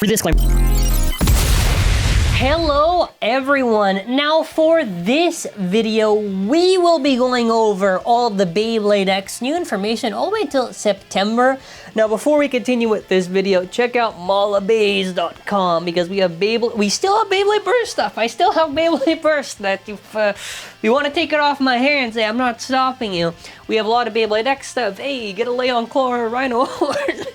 Disclaimer. Hello everyone. Now for this video, we will be going over all of the Beyblade X new information all the way till September. Now before we continue with this video, check out malabays.com because we still have Beyblade Burst stuff. I still have Beyblade Burst that if you want to take it off my hair and say I'm not stopping you. We have a lot of Beyblade X stuff. Hey, get a Leon Core Rhino horse.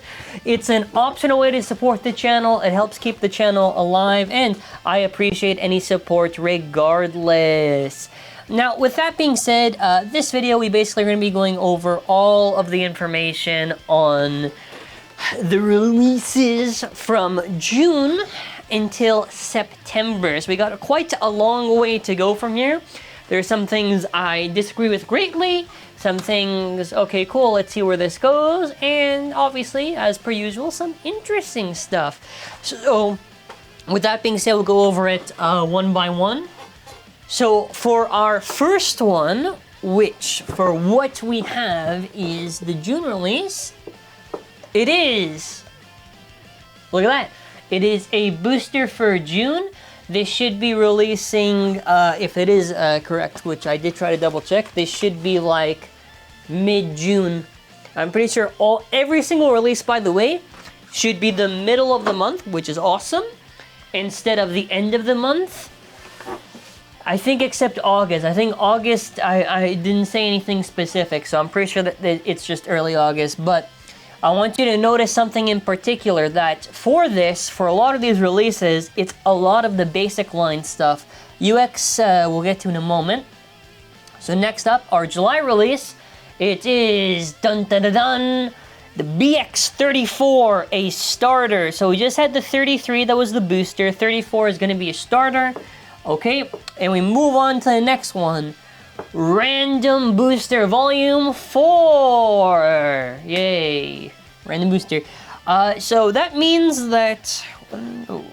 It's an optional way to support the channel. It helps keep the channel alive, and I appreciate any support regardless. Now, with that being said, this video, we basically are going to be going over all of the information on the releases from June until September. So we got quite a long way to go from here. There are some things I disagree with greatly, some things, okay, cool, let's see where this goes, and obviously, as per usual, some interesting stuff. So, with that being said, we'll go over it one by one. So, for our first one, which, for what we have is the June release, it is, look at that, it is a booster for June. This should be releasing, if it is correct, which I did try to double check, this should be like mid-June. I'm pretty sure every single release, by the way, should be the middle of the month, which is awesome, instead of the end of the month. I think except August. I think August, I didn't say anything specific, so I'm pretty sure that it's just early August, but I want you to notice something in particular, that for a lot of these releases, it's a lot of the basic line stuff. UX, we'll get to in a moment. So next up, our July release, it is, dun dun dun dun, the BX34, a starter. So we just had the 33, that was the booster. 34 is going to be a starter. Okay, and we move on to the next one. Random Booster Volume 4! Yay! Random Booster. So that means that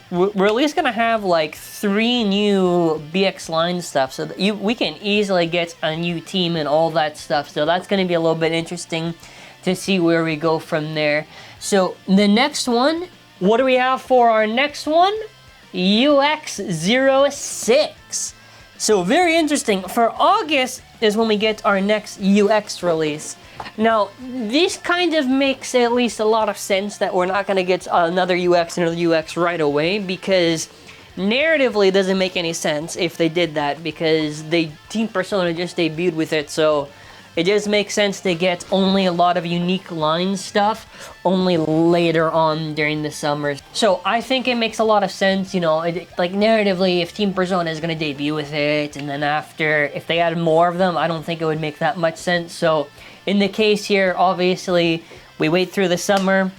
we're at least gonna have like 3 new BX line stuff, so that we can easily get a new team and all that stuff. So that's gonna be a little bit interesting to see where we go from there. So the next one, what do we have for our next one? UX06. So very interesting. For August is when we get our next UX release. Now, this kind of makes at least a lot of sense that we're not going to get another UX right away, because narratively it doesn't make any sense if they did that, because Team Persona just debuted with it, so it just makes sense to get only a lot of unique line stuff only later on during the summer. So I think it makes a lot of sense, you know, like narratively, if Team Persona is going to debut with it, and then after, if they add more of them, I don't think it would make that much sense. So in the case here, obviously, we wait through the summer,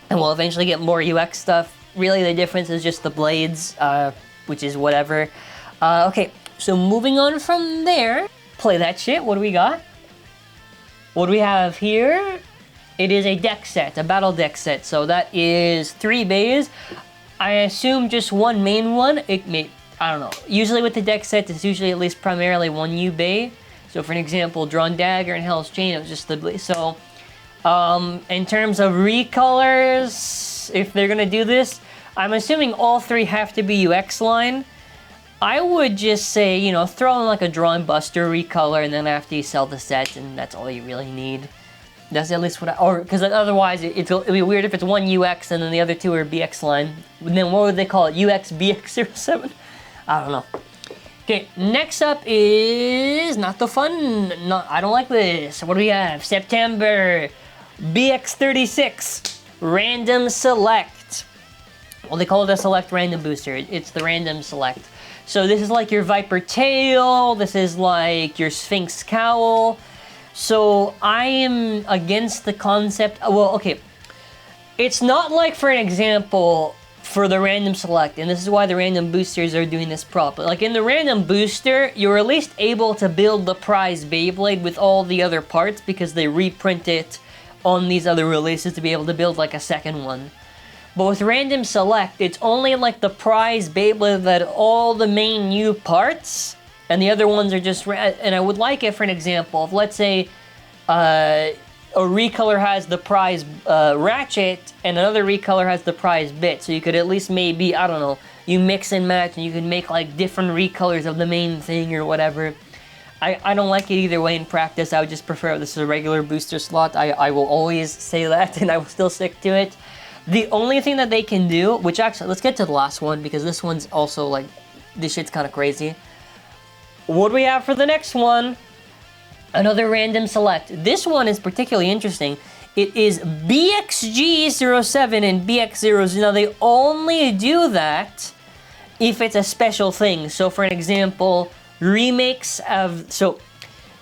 and we'll eventually get more UX stuff. Really, the difference is just the blades, which is whatever. Okay, so moving on from there, play that shit. What do we got? What do we have here? It is a deck set, a battle deck set. So that is 3 bays. I assume just one main one. I don't know. Usually with the deck set, it's usually at least primarily one new bay. So for an example, Drawn Dagger and Hell's Chain, it was just the... So, in terms of recolors, if they're gonna do this, I'm assuming all 3 have to be UX line. I would just say, you know, throw in like a Drawn Buster recolor, and then after you sell the set, and that's all you really need. That's at least what because otherwise it'll be weird if it's one UX and then the other 2 are BX line. And then what would they call it? UX BX07? I don't know. Okay, next up is not the fun. No, I don't like this. What do we have? September BX36 Random Select. Well, they call it a Select Random Booster. It's the Random Select. So this is like your Viper Tail. This is like your Sphinx Cowl. So I am against the concept. Well, okay. It's not like, for an example, for the Random Select, and this is why the Random Boosters are doing this properly. Like in the Random Booster, you're at least able to build the prize Beyblade with all the other parts because they reprint it on these other releases to be able to build like a second one. But with Random Select, it's only like the prize Beyblade that all the main new parts, and the other ones are just... And I would like it, for an example, if let's say a recolor has the prize ratchet and another recolor has the prize bit. So you could at least maybe, I don't know, you mix and match and you can make like different recolors of the main thing or whatever. I don't like it either way in practice. I would just prefer this is a regular booster slot. I will always say that and I will still stick to it. The only thing that they can do, which actually, let's get to the last one because this one's also like, this shit's kind of crazy. What do we have for the next one? Another random select. This one is particularly interesting. It is BXG07 and BX00. Now, they only do that if it's a special thing. So, for an example, remakes of... So,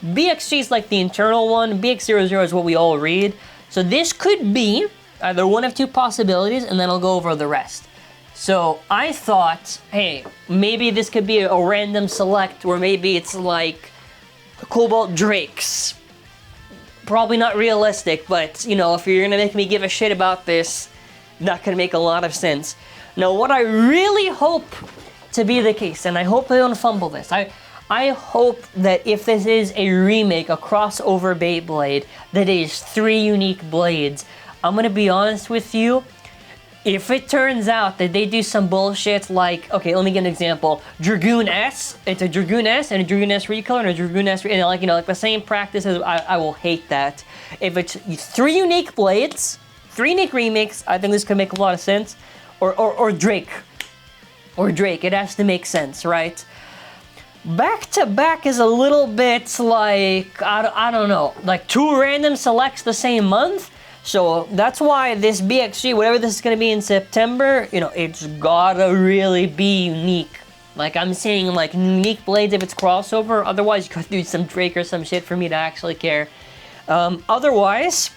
BXG is like the internal one. BX00 is what we all read. So, this could be either one of two possibilities, and then I'll go over the rest. So, I thought, hey, maybe this could be a random select, or maybe it's like Cobalt Drakes. Probably not realistic, but, you know, if you're gonna make me give a shit about this, not gonna make a lot of sense. Now, what I really hope to be the case, and I hope they don't fumble this, I hope that if this is a remake, a crossover Beyblade, that is 3 unique blades. I'm gonna be honest with you, if it turns out that they do some bullshit like, okay, let me give an example. Dragoon S, it's a Dragoon S and a Dragoon S recolor and a Dragoon S, and like, you know, like the same practices, I will hate that. If it's 3 unique blades, 3 unique remakes, I think this could make a lot of sense. Or Drake. Or Drake, it has to make sense, right? Back to back is a little bit like, I don't know, like 2 random selects the same month. So that's why this BXG, whatever this is going to be in September, you know, it's gotta really be unique. Like I'm saying, like unique blades if it's crossover. Otherwise, you gotta do some Drake or some shit for me to actually care. Otherwise,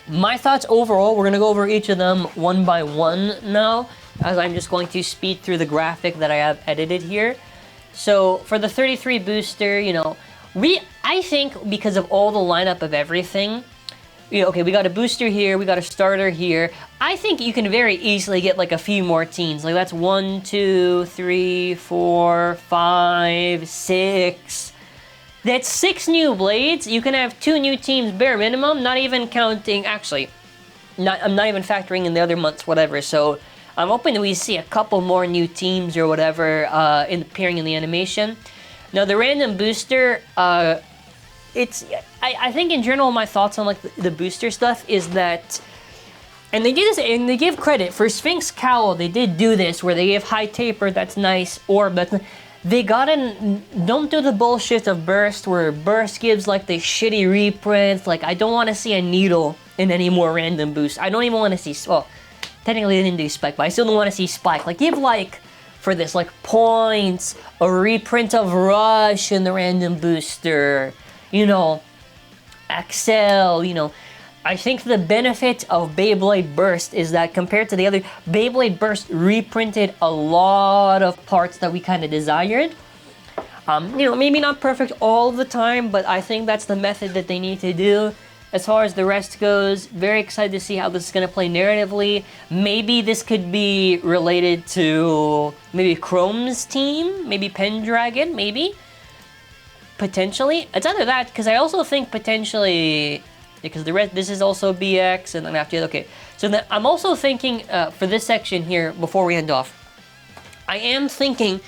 my thoughts overall, we're going to go over each of them one by one now, as I'm just going to speed through the graphic that I have edited here. So for the 33 booster, you know, I think because of all the lineup of everything, you know, okay, we got a booster here, we got a starter here. I think you can very easily get like a few more teams. Like that's 1, 2, 3, 4, 5, 6. That's 6 new blades. You can have 2 new teams bare minimum, not even counting, actually, I'm not even factoring in the other months, whatever. So I'm hoping that we see a couple more new teams or whatever appearing in the animation. Now the random booster, I think in general my thoughts on like the booster stuff is that, and they did this, and they give credit for Sphinx Cowl, they did do this where they gave high taper, that's nice, orb, that's nice. They got in, don't do the bullshit of Burst where Burst gives like the shitty reprints. Like I don't want to see a needle in any more random boosts. I don't even want to see, well, technically they didn't do Spike, but I still don't want to see Spike. Like give like, for this, like points, a reprint of Rush in the random booster, you know, Axel, you know. I think the benefit of Beyblade Burst is that compared to the other, Beyblade Burst reprinted a lot of parts that we kind of desired. You know, maybe not perfect all the time, but I think that's the method that they need to do. As far as the rest goes, very excited to see how this is going to play narratively. Maybe this could be related to maybe Chrome's team, maybe Pendragon, maybe. Potentially. It's either that, because I also think potentially, because the rest, this is also BX, and then after that, okay. So then I'm also thinking, for this section here, before we end off, I am thinking,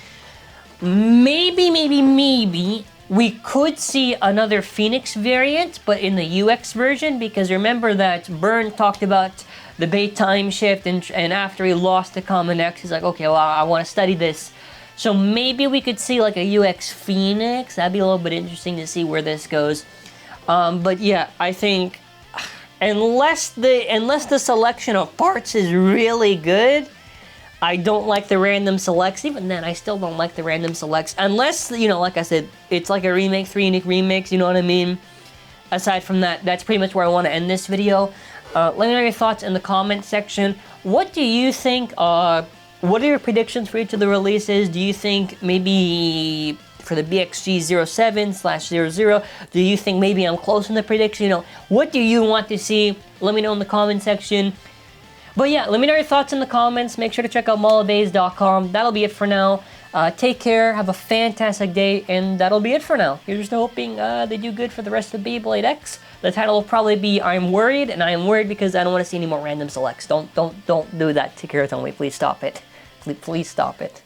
maybe, we could see another Phoenix variant, but in the UX version, because remember that Byrne talked about the Bay time shift, and after he lost the Common X, he's like, okay, well, I want to study this. So maybe we could see like a UX Phoenix. That'd be a little bit interesting to see where this goes. But yeah, I think unless the selection of parts is really good, I don't like the random selects. Even then, I still don't like the random selects. Unless, you know, like I said, it's like a remake, 3 unique remakes, you know what I mean? Aside from that, that's pretty much where I want to end this video. Let me know your thoughts in the comment section. What do you think, what are your predictions for each of the releases? Do you think maybe for the BXG07/00, do you think maybe I'm close in the prediction? You know, what do you want to see? Let me know in the comment section. But yeah, let me know your thoughts in the comments. Make sure to check out mallofbays.com. That'll be it for now. Take care, have a fantastic day, and that'll be it for now. Here's to hoping they do good for the rest of Beyblade X. The title will probably be I'm Worried, and I'm worried because I don't want to see any more random selects. Don't do that, Takara Tomy. Please stop it. Please stop it.